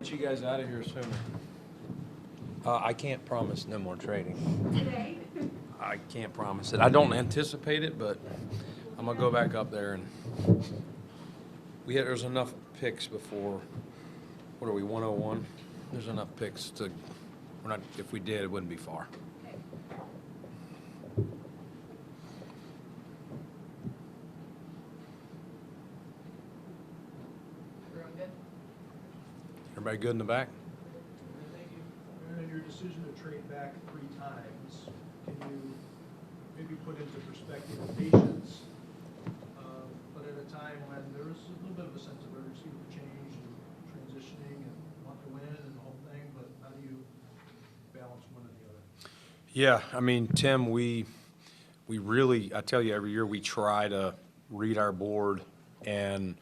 get you guys out of here sooner. I can't promise no more trading. Today? I can't promise it. I don't anticipate it, but I'm gonna go back up there and there's enough picks before. What are we, 101? There's enough picks to. We're not. If we did, it wouldn't be far. Everybody good in the back? Thank you. And your decision to trade back 3 times, can you maybe put into perspective patience, but at a time when there was a little bit of a sense of urgency with the change and transitioning and want to win and the whole thing, but how do you balance one or the other? Yeah, I mean, Tim, we really, I tell you, every year we try to read our board, and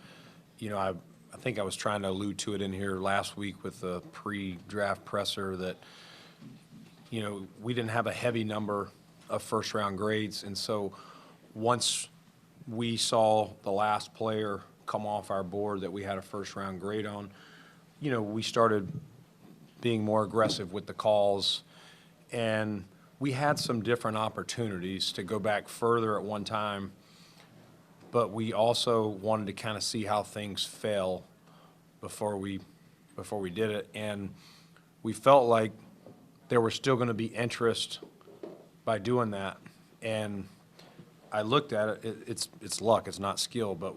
you know, I think I was trying to allude to it in here last week with the pre-draft presser that, you know, we didn't have a heavy number of first-round grades, and so once we saw the last player come off our board that we had a first-round grade on, you know, we started being more aggressive with the calls, and we had some different opportunities to go back further at one time, but we also wanted to kind of see how things fell before we did it, and we felt like there was still going to be interest by doing that. And I looked at it, it's luck, it's not skill, but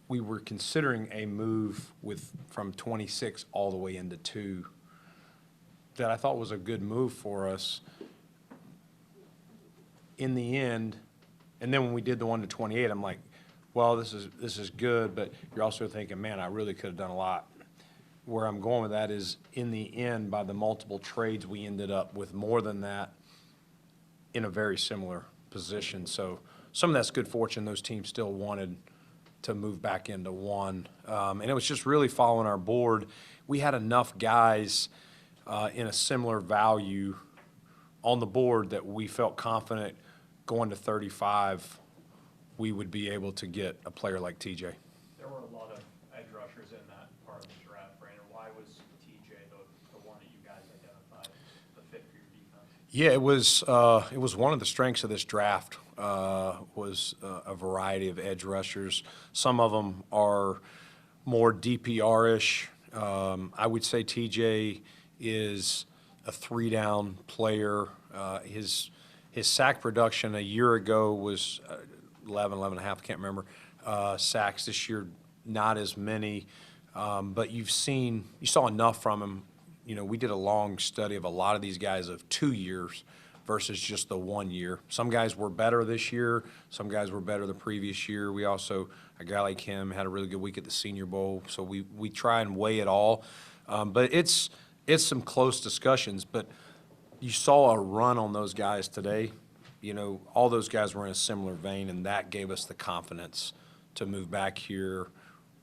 we were considering a move from 26 all the way into 2 that I thought was a good move for us. In the end, and then when we did the 1 to 28, I'm like, well, this is good, but you're also thinking, man, I really could have done a lot. Where I'm going with that is, in the end, by the multiple trades, we ended up with more than that in a very similar position. So some of that's good fortune. Those teams still wanted to move back into 1. And it was just really following our board. We had enough guys in a similar value on the board that we felt confident going to 35, we would be able to get a player like TJ. There were a lot of edge rushers in that part of the draft, Brandon. Why was TJ the one that you guys identified, the fit for your defense? Yeah, it was one of the strengths of this draft, was a variety of edge rushers. Some of them are more DPR-ish. I would say TJ is a 3-down player. His sack production a year ago was 11 and a half, I can't remember. Sacks this year, not as many. But you saw enough from him. You know, we did a long study of a lot of these guys of 2 years versus just the 1 year. Some guys were better this year. Some guys were better the previous year. We also, a guy like him had a really good week at the Senior Bowl. So we try and weigh it all. But it's some close discussions. But you saw a run on those guys today. You know, all those guys were in a similar vein, and that gave us the confidence to move back here.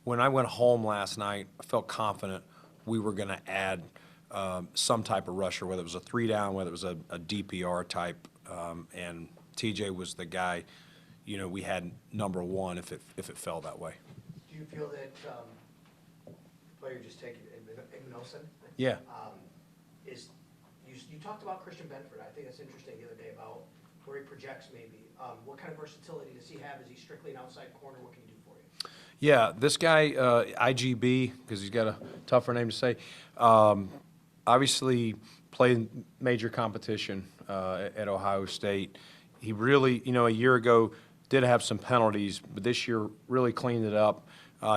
When I went home last night, I felt confident we were going to add some type of rusher, whether it was a 3-down, whether it was a DPR type, and TJ was the guy, you know, we had number 1 if it fell that way. Do you feel that player just taken Igbinosun? Yeah. You talked about Christian Benford. I think that's interesting the other day about where he projects maybe. What kind of versatility does he have? Is he strictly an outside corner? What can he do for you? Yeah, this guy, IGB, because he's got a tougher name to say, obviously played major competition at Ohio State. He really, you know, a year ago did have some penalties, but this year really cleaned it up.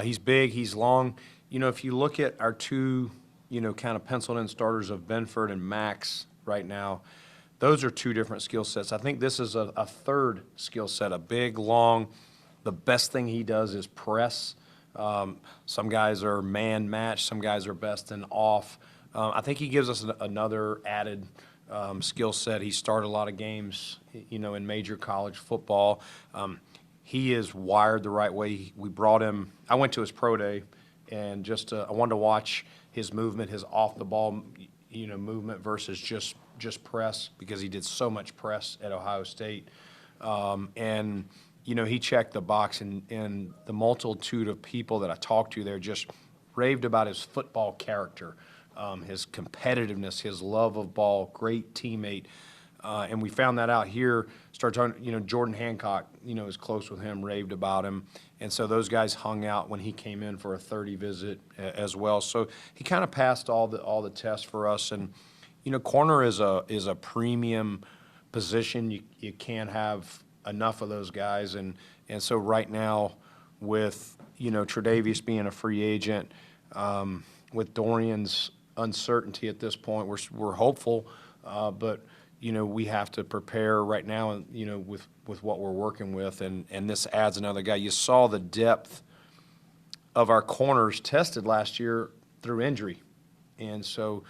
He's big, he's long. You know, if you look at our 2, you know, kind of penciled-in starters of Benford and Max right now, those are 2 different skill sets. I think this is a third skill set, a big, long. The best thing he does is press. Some guys are man match, some guys are best in off. I think he gives us another added skill set. He started a lot of games, you know, in major college football. He is wired the right way. We brought him, I went to his pro day, and just I wanted to watch his movement, his off the ball, you know, movement versus just press, because he did so much press at Ohio State. And you know, he checked the box, and the multitude of people that I talked to there just raved about his football character, his competitiveness, his love of ball, great teammate. And we found that out here. Started talking, Jordan Hancock, is close with him, raved about him. And so those guys hung out when he came in for a 30 visit as well. So he kind of passed all the tests for us. And, corner is a premium position. You can't have enough of those guys. And so right now with, Tre'Davious being a free agent, with Dorian's uncertainty at this point, we're hopeful, but we have to prepare right now, with what we're working with, and this adds another guy. You saw the depth of our corners tested last year through injury, and so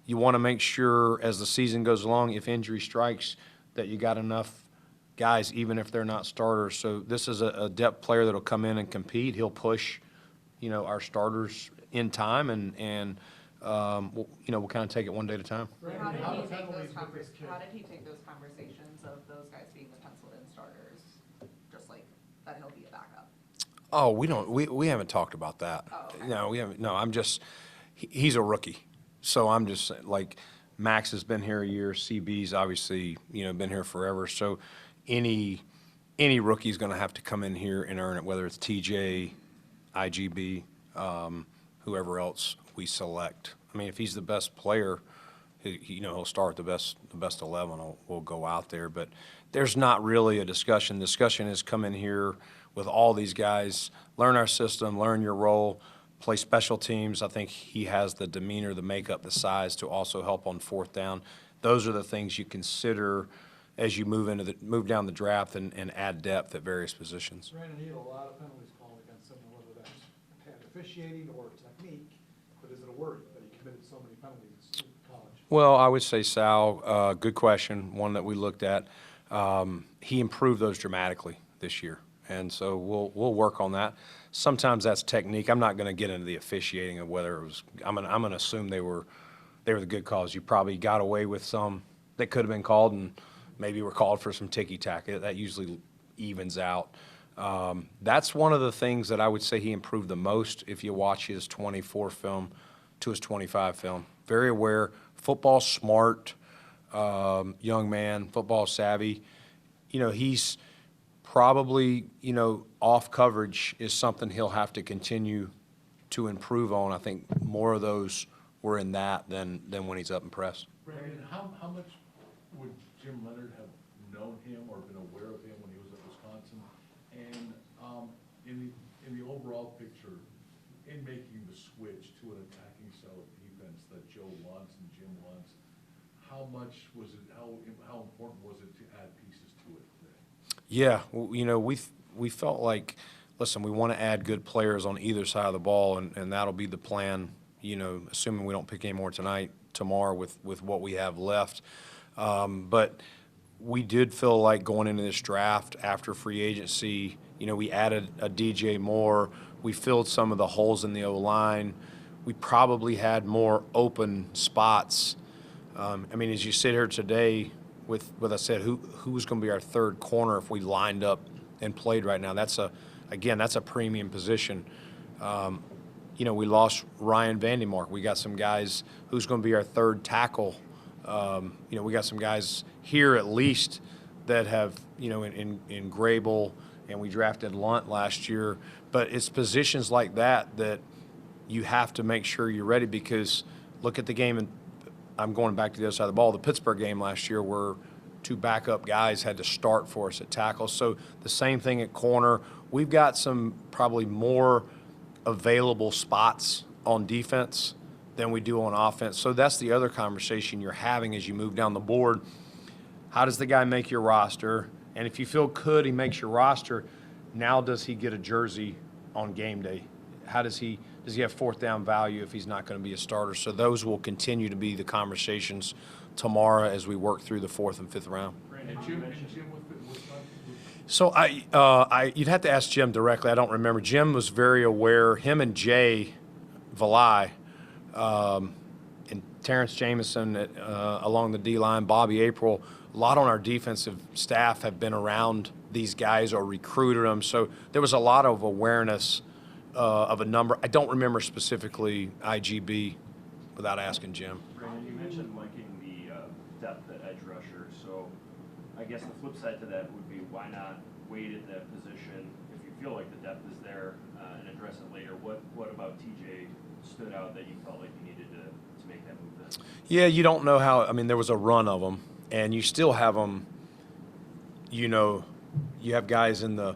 you want to make sure as the season goes along, if injury strikes, that you got enough guys, even if they're not starters. So this is a depth player that'll come in and compete. He'll push, our starters in time, and we'll kind of take it one day at a time. How did he take those conversations of those guys being the penciled-in starters, just like that he'll be a backup? Oh, we haven't talked about that. Oh, okay. No, we haven't. No, he's a rookie. So I'm just like, Max has been here a year. CB's obviously, been here forever. So any rookie's going to have to come in here and earn it, whether it's TJ, IGB, whoever else we select. I mean, if he's the best player, he'll start the best 11 will go out there. But there's not really a discussion. Discussion is come in here with all these guys, learn our system, learn your role, play special teams. I think he has the demeanor, the makeup, the size to also help on fourth down. Those are the things you consider as you move down the draft and add depth at various positions. Brandon, he had a lot of penalties called against him, whether that's bad officiating or technique, but is it a worry that he committed so many penalties in college? Well, I would say, Sal, good question, one that we looked at. He improved those dramatically this year, and so we'll work on that. Sometimes that's technique. I'm not going to get into the officiating of whether it was. I'm going to assume they were the good calls. You probably got away with some that could have been called, and maybe were called for some ticky-tack. That usually evens out. That's one of the things that I would say he improved the most if you watch his 24 film to his 25 film. Very aware, football smart, young man, football savvy. He's probably, off coverage is something he'll have to continue to improve on. I think more of those were in that than when he's up in press. Brandon, how much would Jim Leonard have known him or been aware of him when he was at Wisconsin? And in the overall picture, in making the switch to an attacking style of defense that Joe wants and Jim wants, how much was it? How important was it to add pieces to it today? Yeah, we felt like, listen, we want to add good players on either side of the ball, and that'll be the plan. Assuming we don't pick any more tomorrow with what we have left. But we did feel like going into this draft after free agency, we added a DJ Moore. We filled some of the holes in the O-line. We probably had more open spots. As you sit here today with I said, who's going to be our third corner if we lined up and played right now? That's a premium position. We lost Ryan Vandemark. We got some guys who's going to be our third tackle. We got some guys here at least that have, in Grable, and we drafted Lunt last year. But it's positions like that you have to make sure you're ready, because look at the game, and I'm going back to the other side of the ball, the Pittsburgh game last year where two backup guys had to start for us at tackle. So the same thing at corner. We've got some probably more available spots on defense than we do on offense. So that's the other conversation you're having as you move down the board. How does the guy make your roster? And if you feel good he makes your roster, now does he get a jersey on game day? Does he have fourth down value if he's not going to be a starter? So those will continue to be the conversations tomorrow as we work through the fourth and fifth round. And Jim was So you'd have to ask Jim directly. I don't remember. Jim was very aware. Him and Jay Valai, and Terrence Jamison along the D-line, Bobby April, a lot on our defensive staff have been around these guys or recruited them. So there was a lot of awareness of a number. I don't remember specifically IGB without asking Jim. Brandon, you mentioned liking the depth at edge rusher, so I guess the flip side to that would be why not wait at that position if you feel like the depth is there and address it later? What about TJ stood out that you felt like you needed to make that move then? Yeah, you don't know how. I mean, there was a run of them, and you still have them. You know, you have guys in the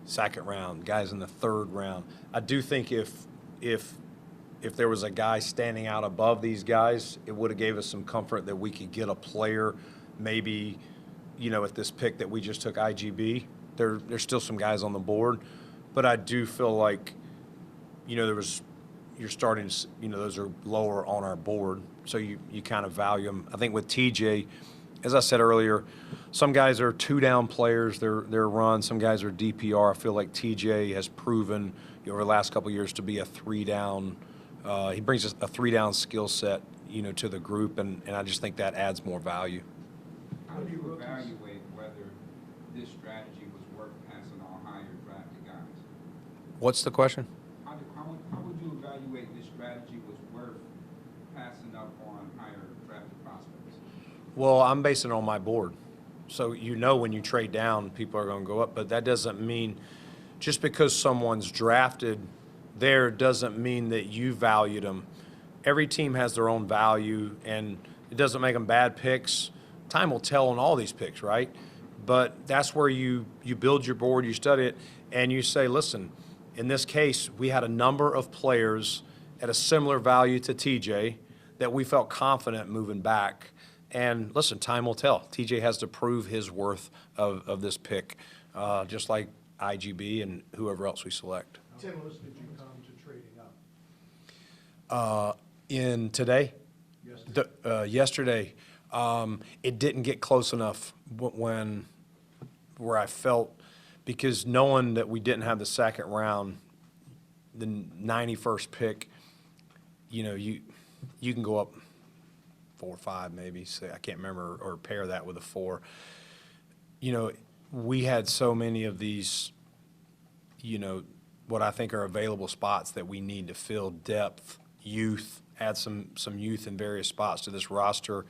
second round, guys in the third round. I do think if there was a guy standing out above these guys, it would have gave us some comfort that we could get a player, maybe, you know, at this pick that we just took IGB. There's still some guys on the board, but I do feel like, you know, you're starting to, you know, those are lower on our board, so you kind of value them. I think with TJ, as I said earlier, some guys are two-down players, they're run. Some guys are DPR. I feel like TJ has proven, you know, over the last couple of years to be a three-down. He brings us a three-down skill set, you know, to the group, and I just think that adds more value. How do you evaluate whether this strategy was worth passing on higher drafted guys? What's the question? How would you evaluate this strategy was worth passing up on higher drafted prospects? Well, I'm basing it on my board. So you know when you trade down, people are going to go up, but that doesn't mean just because someone's drafted there doesn't mean that you valued them. Every team has their own value, and it doesn't make them bad picks. Time will tell on all these picks, right? But that's where you build your board, you study it, and you say, listen, in this case, we had a number of players at a similar value to TJ that we felt confident moving back. And listen, time will tell. TJ has to prove his worth of this pick, just like IGB and whoever else we select. How close did you come to trading up? In today? Yesterday? Yesterday, it didn't get close enough where I felt, because knowing that we didn't have the second round, the 91st pick, you know, you can go up 4 or 5 maybe, say, I can't remember, or pair that with a 4. You know, we had so many of these, you know, what I think are available spots that we need to fill: depth, youth, add some youth in various spots to this roster.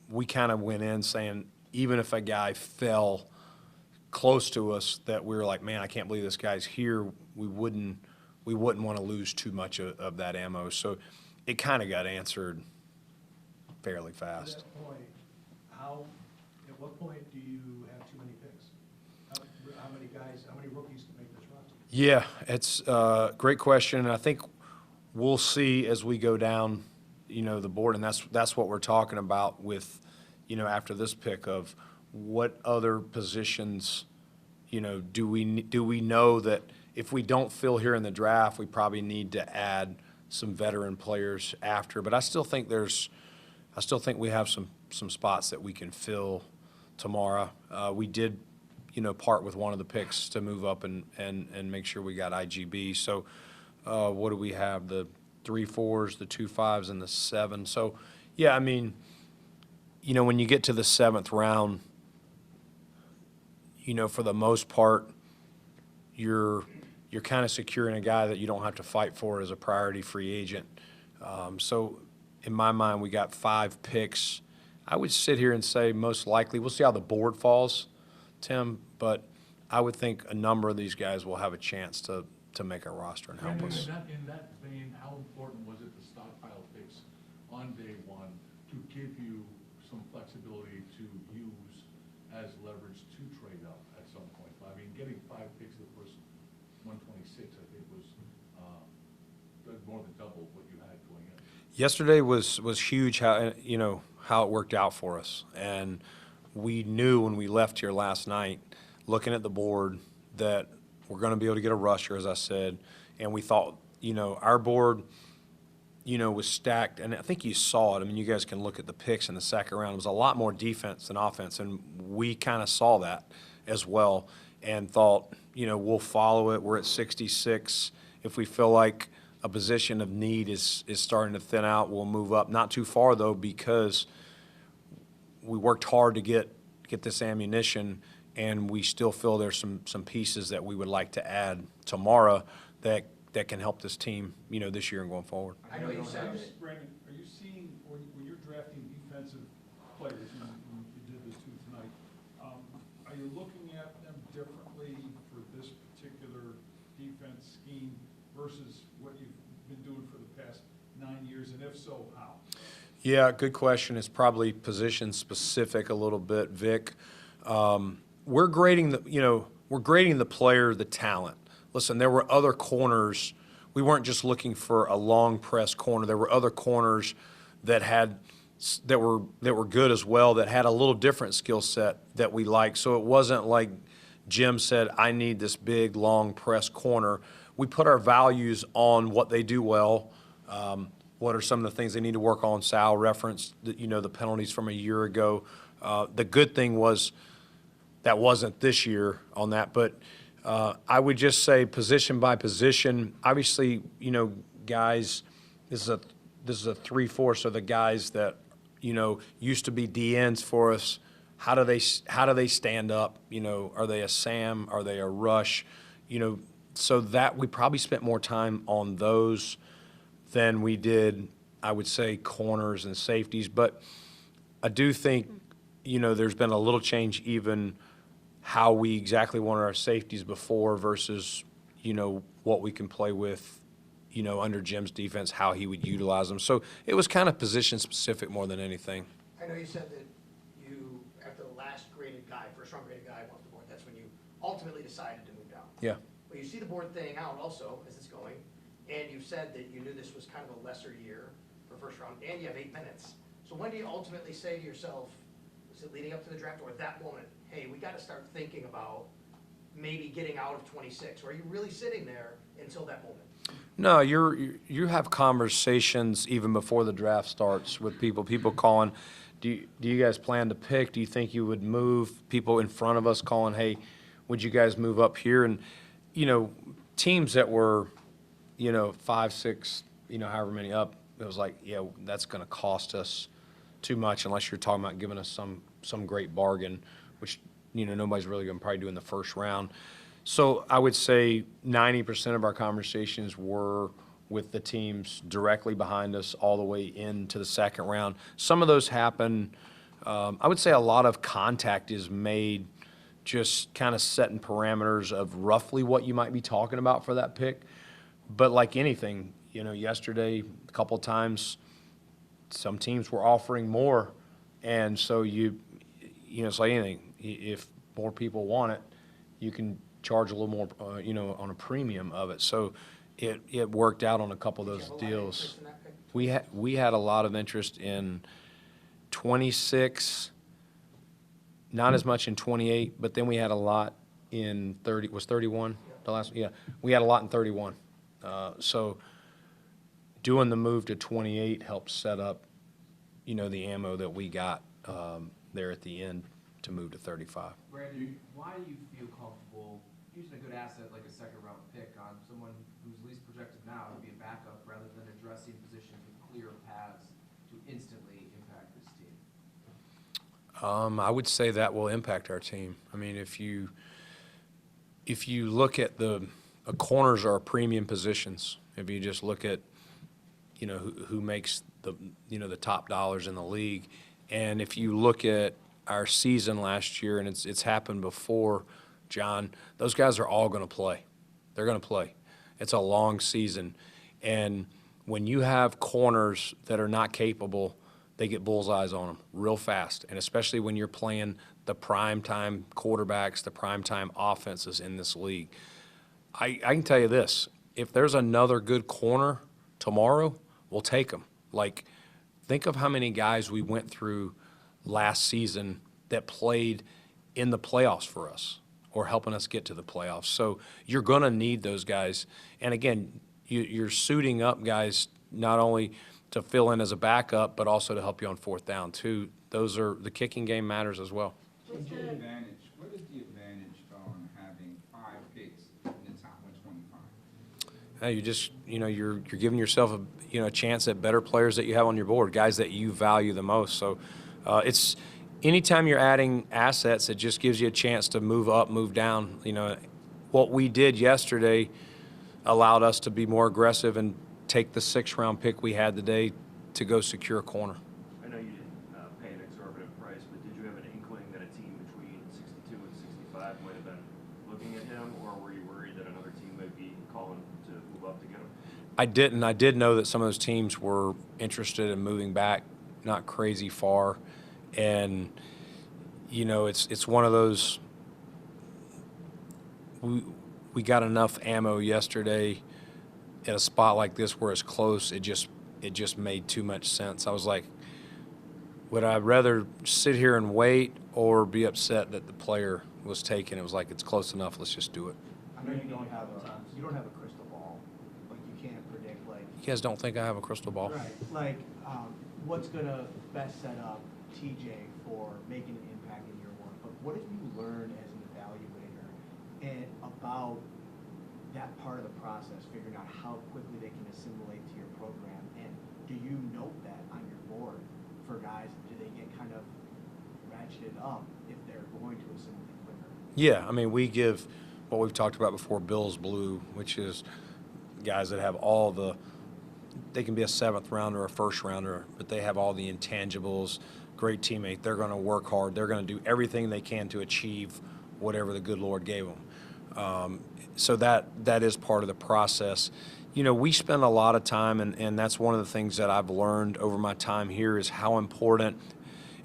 We kind of went in saying, even if a guy fell close to us, that we were like, man, I can't believe this guy's here, we wouldn't want to lose too much of that ammo. So it kind of got answered fairly At fast. that point, at what point do you have too many picks? How many rookies to make this roster? Yeah, it's a great question. I think we'll see as we go down, you know, the board, and that's what we're talking about with, you know, after this pick of what other positions, you know, do we know that if we don't fill here in the draft, we probably need to add some veteran players after. But I still think we have some spots that we can fill tomorrow. We did, you know, part with one of the picks to move up and make sure we got IGB. So what do we have? The 3 4s, the 2 5s, and the 7. So, yeah, I mean, you know, when you get to the 7th round, you know, for the most part, you're kind of securing a guy that you don't have to fight for as a priority free agent. So in my mind, we got 5 picks. I would sit here and say most likely, we'll see how the board falls, Tim, but I would think a number of these guys will have a chance to make our roster and help Brandon, us. in that vein, how important was it to stockpile picks on day one to give you some flexibility to use as leverage to trade up at some point? I mean, getting 5 picks the first 126, I think, was more than double what you had going in. Yesterday was huge, how it worked out for us. And we knew when we left here last night, looking at the board, that we're going to be able to get a rusher, as I said. And we thought, you know, our board, you know, was stacked. And I think you saw it. I mean, you guys can look at the picks in the second round. It was a lot more defense than offense. And we kind of saw that as well and thought, you know, we'll follow it. We're at 66. If we feel like a position of need is starting to thin out, we'll move up. Not too far, though, because we worked hard to get this ammunition. and we still feel there's some pieces that we would like to add tomorrow that can help this team, this year and going forward. I know you said that. Brandon, are you seeing, when you're drafting defensive players, and you did this too tonight, are you looking at them differently for this particular defense scheme versus what you've been doing for the past 9 years, and if so, how? Yeah, good question. It's probably position specific a little bit, Vic. We're grading the player, the talent. Listen, there were other corners. We weren't just looking for a long press corner. There were other corners that were good as well, that had a little different skill set that we liked. So it wasn't like Jim said, I need this big, long press corner. We put our values on what they do well. What are some of the things they need to work on? Sal referenced, the penalties from a year ago. The good thing was that wasn't this year on that, but I would just say position by position. Obviously, guys, this is a 3/4, so the guys that used to be DNs for us. How do they stand up? Are they a Sam? Are they a rush? So that we probably spent more time on those than we did, I would say, corners and safeties. But I do think, there's been a little change even how we exactly wanted our safeties before versus, what we can play with, under Jim's defense, how he would utilize them. So it was kind of position specific more than anything. I know you said that you, after the last graded guy, first round graded guy went off the board, that's when you ultimately decided to move down. Yeah. But you see the board thing out also as it's going, and you said that you knew this was kind of a lesser year for first round, and you have 8 minutes. So when do you ultimately say to yourself, was it leading up to the draft or at that moment, hey, we got to start thinking about maybe getting out of 26? Or are you really sitting there until that moment? No, you have conversations even before the draft starts with people calling, do you guys plan to pick? Do you think you would move? People in front of us calling, hey, would you guys move up here? And, teams that were, 5, 6, however many up, it was like, yeah, that's going to cost us too much unless you're talking about giving us some great bargain, which, nobody's really going to probably do in the first round. So I would say 90% of our conversations were with the teams directly behind us all the way into the second round. Some of those happen. I would say a lot of contact is made just kind of setting parameters of roughly what you might be talking about for that pick. But like anything, yesterday, a couple of times, some teams were offering more. And so it's like anything. If more people want it, you can charge a little more, on a premium of it. So it worked out on a couple of those deals. We had a lot of interest in 26, not as much in 28, but then we had a lot in 30. Was 31 the last? Yeah, we had a lot in 31. So doing the move to 28 helped set up, the ammo that we got there at the end to move to 35. Brandon, why do you feel comfortable using a good asset like a second-round pick on someone who's least projected now to be a backup rather than addressing positions with clear paths to instantly impact this team? I would say that will impact our team. I mean, if you look at the corners are premium positions. If you just look at, who makes the top dollars in the league, and if you look at our season last year, and it's happened before, John, those guys are all going to play. They're going to play. It's a long season, and when you have corners that are not capable, they get bullseyes on them real fast, and especially when you're playing the primetime quarterbacks, the primetime offenses in this league. I can tell you this, if there's another good corner tomorrow, we'll take them. Like, think of how many guys we went through last season that played in the playoffs for us or helping us get to the playoffs. So you're going to need those guys. And again, you're suiting up guys not only to fill in as a backup, but also to help you on fourth down too. The kicking game matters as well. What is the advantage on having 5 picks in the top 125? Hey, you're giving yourself a chance at better players that you have on your board, guys that you value the most. So anytime you're adding assets, it just gives you a chance to move up, move down. You know, what we did yesterday allowed us to be more aggressive and take the 6th-round pick we had today to go secure a corner. I know you didn't pay an exorbitant price, but did you have an inkling that a team between 62 and 65 might have been looking at him, or were you worried that another team might be calling to move up to get him? I didn't. I did know that some of those teams were interested in moving back, not crazy far. And, you know, it's one of those, we got enough ammo yesterday at a spot like this where it's close. It just made too much sense. I was like, would I rather sit here and wait or be upset that the player was taken? It was like, it's close enough, let's just do it. I know you don't have a crystal ball, like you can't predict, like. You guys don't think I have a crystal ball? Right, like, what's gonna best set up TJ for making an impact in year one, but what have you learned as an evaluator and about that part of the process, figuring out how quickly they can assimilate to your program, and do you note that on your board for guys? Do they get kind of ratcheted up if they're going to assimilate quicker? Yeah, I mean, we give what we've talked about before, Bills Blue, which is guys that have all the, they can be a 7th rounder or a 1st rounder, but they have all the intangibles, great teammate. They're going to work hard. They're going to do everything they can to achieve whatever the good Lord gave them. So that is part of the process. You know, we spend a lot of time, and that's one of the things that I've learned over my time here is how important,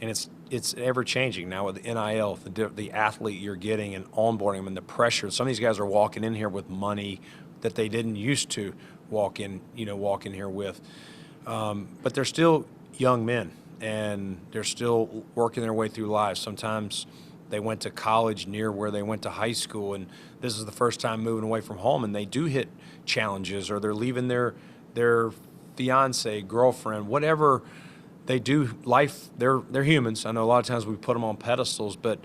and it's ever changing now with the NIL, the athlete you're getting and onboarding them and the pressure. Some of these guys are walking in here with money that they didn't used to walk in here with. But they're still young men, and they're still working their way through life. Sometimes they went to college near where they went to high school, and this is the first time moving away from home, and they do hit challenges, or they're leaving their fiance, girlfriend, whatever they do. Life, they're humans. I know a lot of times we put them on pedestals, but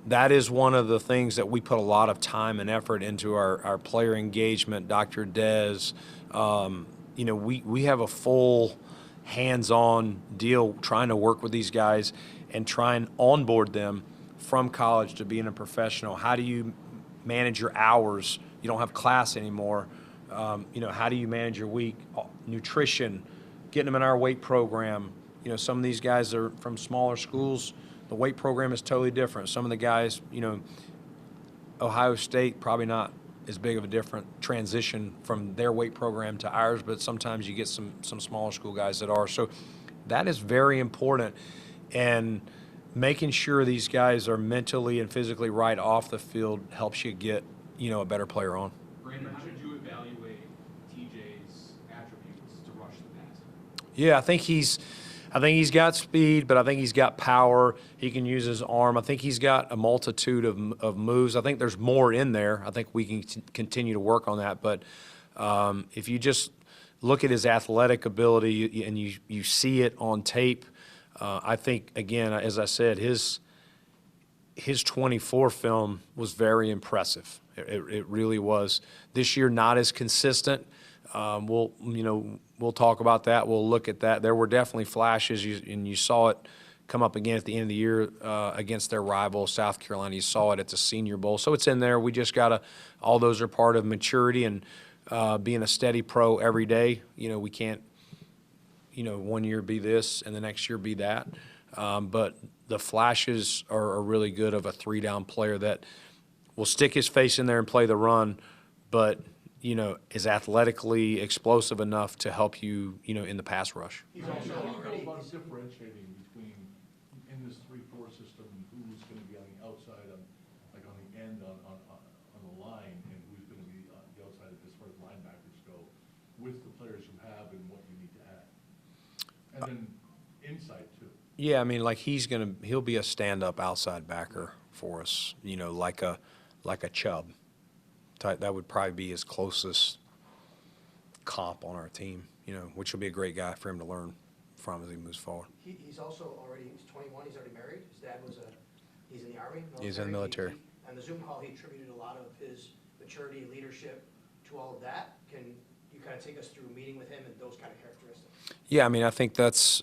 that is one of the things that we put a lot of time and effort into our player engagement. Dr. Dez, you know, we have a full hands-on deal trying to work with these guys and try and onboard them from college to being a professional. How do you manage your hours? You don't have class anymore. You know, how do you manage your week? Nutrition, getting them in our weight program. You know, some of these guys are from smaller schools. The weight program is totally different. Some of the guys, you know, Ohio State, probably not as big of a different transition from their weight program to ours, but sometimes you get some smaller school guys that are. So that is very important. And making sure these guys are mentally and physically right off the field helps you get, you know, a better player on. Brandon, how did you evaluate TJ's attributes to rush the passer? Yeah, I think he's got speed, but I think he's got power. He can use his arm. I think he's got a multitude of moves. I think there's more in there. I think we can continue to work on that. But if you just look at his athletic ability and you see it on tape, I think, again, as I said, his 24 film was very impressive. It really was. This year, not as consistent. We'll talk about that. We'll look at that. There were definitely flashes, and you saw it come up again at the end of the year against their rival, South Carolina. You saw it at the Senior Bowl. So it's in there. We just got to – all those are part of maturity and being a steady pro every day. You know, we can't, you know, one year be this and the next year be that. But the flashes are really good of a 3-down player that will stick his face in there and play the run, but – you know, is athletically explosive enough to help you, you know, in the pass rush. He's How do also you already, go about differentiating between, in this 3-4 system, who's going to be on the outside, on the end, on the line, and who's going to be on the outside as far as linebackers go, with the players you have and what you need to add? And then inside, too. Yeah, I mean, like he'll be a stand-up outside backer for us, you know, like a Chubb type. That would probably be his closest comp on our team, you know, which will be a great guy for him to learn from as he moves forward. he's also already, he's 21, he's already married. His dad he's in the Army. He's in the military. On the Zoom call, he attributed a lot of his maturity, leadership to all of that. Can you kind of take us through meeting with him and those kind of characteristics? Yeah, I mean, I think that's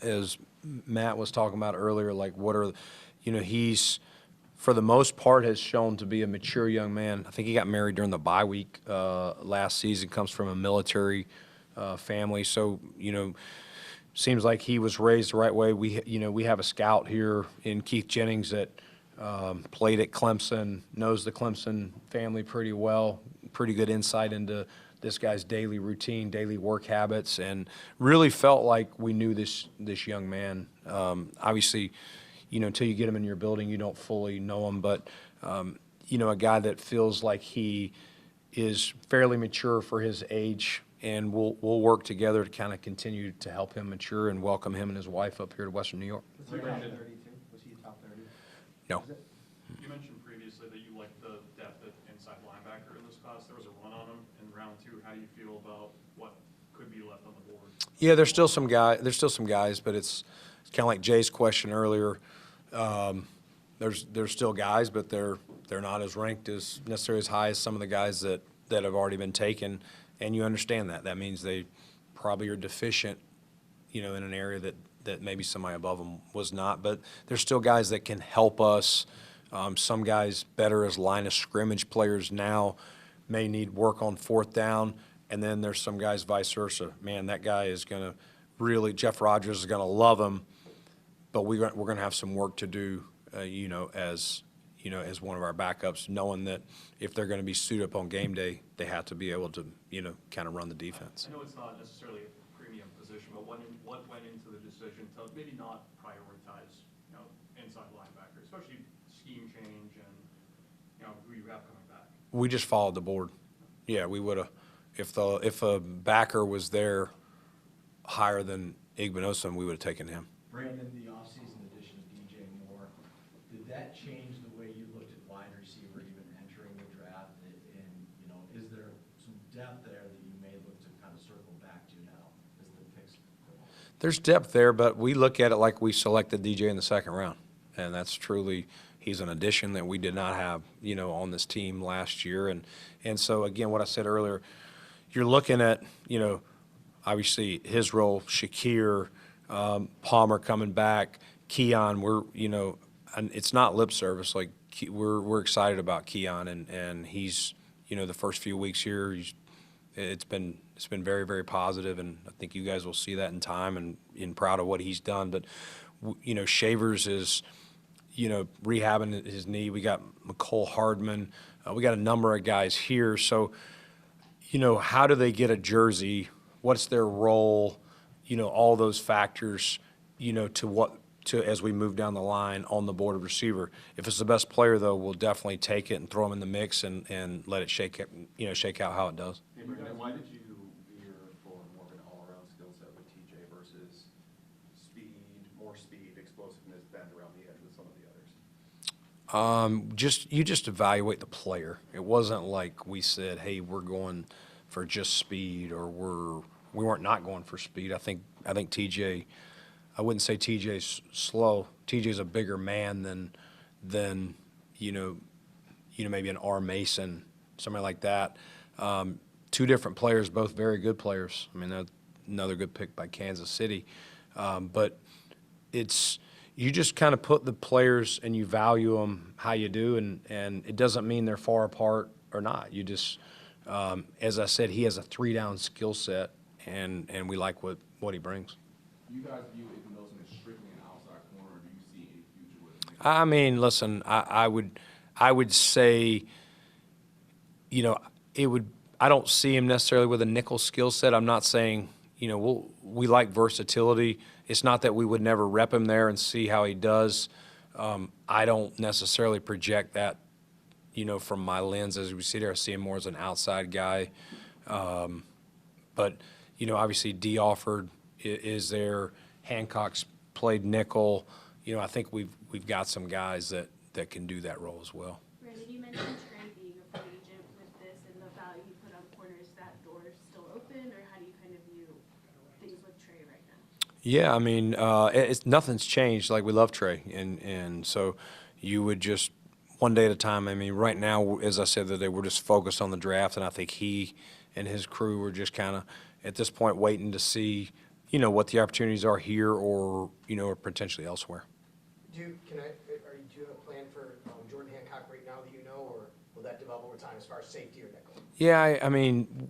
as Matt was talking about earlier, like what are, he's, for the most part, has shown to be a mature young man. I think he got married during the bye week last season, comes from a military family. So, seems like he was raised the right way. We have a scout here in Keith Jennings that played at Clemson, knows the Clemson family pretty well, pretty good insight into this guy's daily routine, daily work habits, and really felt like we knew this young man. Obviously, until you get him in your building, you don't fully know him, but a guy that feels like he is fairly mature for his age, and we'll work together to kind of continue to help him mature and welcome him and his wife up here to Western New York. Was he top 32? Was he top 30? No. You mentioned previously that you liked the depth at inside linebacker in this class. There was a run on him in round 2. How do you feel about what could be left on the board? Yeah, there's still some guys, but it's kind of like Jay's question earlier. There's still guys, but they're not as ranked as necessarily as high as some of the guys that have already been taken, and you understand that. That means they probably are deficient, in an area that maybe somebody above them was not. But there's still guys that can help us. Some guys better as line of scrimmage players now may need work on fourth down, and then there's some guys vice versa. Man, that guy is going to really, Jeff Rogers is going to love him, but we're going to have some work to do, as one of our backups, knowing that if they're going to be suited up on game day, they have to be able to, kind of run the defense. I know it's not necessarily a premium position, but what went into the decision to maybe not prioritize, inside linebacker, especially scheme change and, who you have coming back? We just followed the board. Yeah, we would have, if a backer was there higher than Igbinosun, we would have taken him. Brandon, the offseason addition of DJ Moore, did that change the way you looked at wide receiver even entering the draft? And, is there some depth there that you may look to kind of circle back to now as the picks come up? There's depth there, but we look at it like we selected DJ in the second round, and that's truly, he's an addition that we did not have, on this team last year. And so, again, what I said earlier, you're looking at, obviously his role, Shakir, Palmer coming back, Keon, and it's not lip service. Like, we're excited about Keon, and he's, the first few weeks here, it's been very, very positive, and I think you guys will see that in time, and proud of what he's done. But, Shavers is, rehabbing his knee. We got McCole Hardman. We got a number of guys here. So, how do they get a jersey? What's their role? All those factors, to as we move down the line on the board of receiver. If it's the best player, though, we'll definitely take it and throw him in the mix and let it shake out how it does. Hey, Brandon, why did you veer for more of an all-around skill set with TJ versus more speed, explosiveness, bend around the edge with some of the others? You just evaluate the player. It wasn't like we said, hey, we're going for just speed, or we weren't not going for speed. I think TJ, I wouldn't say TJ's slow. TJ's a bigger man than maybe an R. Mason, somebody like that. Two different players, both very good players. I mean, another good pick by Kansas City. But you just kind of put the players and you value them how you do, and it doesn't mean they're far apart or not. You just, as I said, he has a 3-down skill set, and we like what he brings. You guys view Igbinosun as strictly an outside corner, or do you see a future with him? I mean, listen, I would say, I don't see him necessarily with a nickel skill set. I'm not saying, we like versatility. It's not that we would never rep him there and see how he does. I don't necessarily project that, from my lens as we sit here. I see him more as an outside guy. But, obviously D. Offord is there. Hancock's played nickel. I think we've got some guys that can do that role as well. Brandon, you mentioned Trey being a free agent with this and the value he put on corner. Is that door still open, or how do you kind of view things with Trey right now? Yeah, I mean, nothing's changed. Like, we love Trey, and so you would just one day at a time. I mean, right now, as I said the other day, we're just focused on the draft, and I think he and his crew were just kind of at this point waiting to see, you know, what the opportunities are here or, you know, or potentially elsewhere. Do you have a plan for Jordan Hancock right now that you know, or will that develop over time as far as safety or nickel? Yeah, I mean,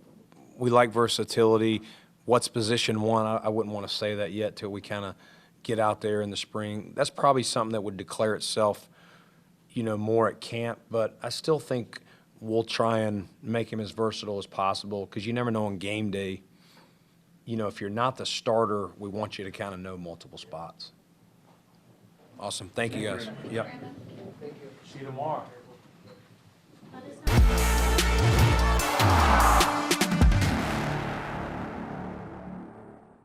we like versatility. What's position one? I wouldn't want to say that yet till we kind of get out there in the spring. That's probably something that would declare itself, you know, more at camp, but I still think we'll try and make him as versatile as possible because you never know on game day. You know, if you're not the starter, we want you to kind of know multiple spots. Awesome. Thank you, guys. Yep. Brandon? Thank you. See you tomorrow. Let us know.